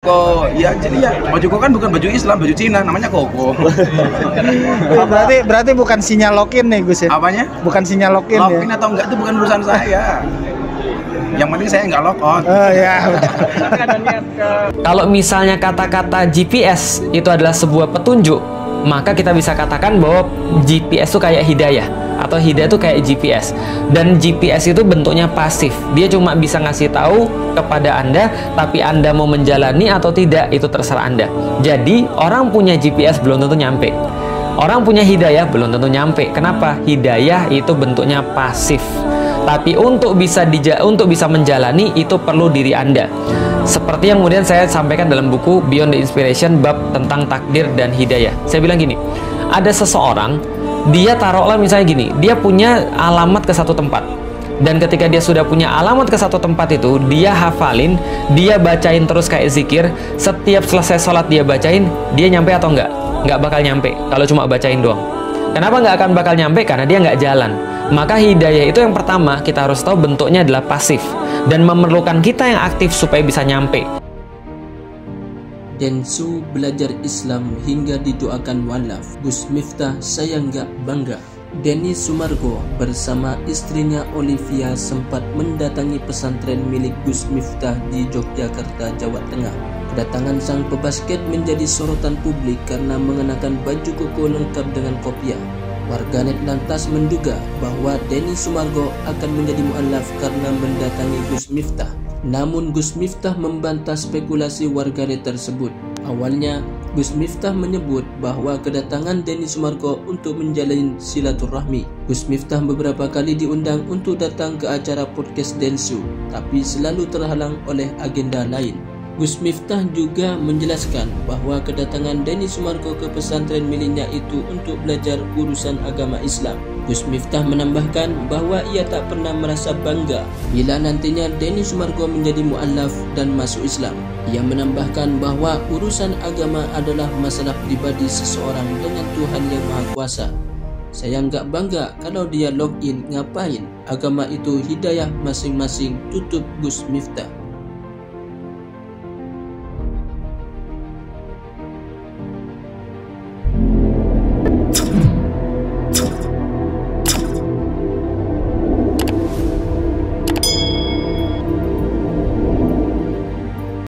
Kok ya, jadi ya baju koko kan bukan baju Islam, baju Cina, namanya koko. berarti bukan sinyal login nih Gus ya? Apanya? Bukan sinyal login ya? Atau enggak itu bukan urusan saya. Yang penting saya nggak lock on. Oh ya. Kalau misalnya kata-kata GPS itu adalah sebuah petunjuk, maka kita bisa katakan bahwa GPS itu kayak hidayah, atau hidayah itu kayak GPS. Dan GPS itu bentuknya pasif, dia cuma bisa ngasih tahu kepada Anda, tapi Anda mau menjalani atau tidak itu terserah Anda. Jadi orang punya GPS belum tentu nyampe, orang punya hidayah belum tentu nyampe. Kenapa? Hidayah itu bentuknya pasif, tapi untuk bisa menjalani itu perlu diri Anda. Seperti yang kemudian saya sampaikan dalam buku Beyond the Inspiration bab tentang takdir dan hidayah. Saya bilang gini, ada seseorang, dia taruhlah misalnya gini, dia punya alamat ke satu tempat, dan ketika dia sudah punya alamat ke satu tempat itu, dia hafalin, dia bacain terus kayak zikir. Setiap selesai sholat dia bacain, dia nyampe atau enggak? Enggak bakal nyampe kalau cuma bacain doang. Kenapa nggak akan bakal nyampe? Karena dia nggak jalan. Maka hidayah itu yang pertama kita harus tahu bentuknya adalah pasif dan memerlukan kita yang aktif supaya bisa nyampe. Densu belajar Islam hingga didoakan walaf. Gus Miftah saya nggak bangga. Denny Sumargo bersama istrinya Olivia sempat mendatangi pesantren milik Gus Miftah di Yogyakarta, Jawa Tengah. Kedatangan sang pebasket menjadi sorotan publik karena mengenakan baju koko lengkap dengan kopiah. Warganet lantas menduga bahwa Denny Sumargo akan menjadi mu'alaf karena mendatangi Gus Miftah. Namun Gus Miftah membantah spekulasi warganet tersebut. Awalnya, Gus Miftah menyebut bahwa kedatangan Denny Sumargo untuk menjalin silaturahmi. Gus Miftah beberapa kali diundang untuk datang ke acara podcast Densu, tapi selalu terhalang oleh agenda lain. Gus Miftah juga menjelaskan bahwa kedatangan Denny Sumargo ke pesantren miliknya itu untuk belajar urusan agama Islam. Gus Miftah menambahkan bahwa ia tak pernah merasa bangga bila nantinya Denny Sumargo menjadi mu'alaf dan masuk Islam. Ia menambahkan bahwa urusan agama adalah masalah pribadi seseorang dengan Tuhan yang Maha Kuasa. Saya nggak bangga kalau dia login, ngapain? Agama itu hidayah masing-masing, tutup Gus Miftah.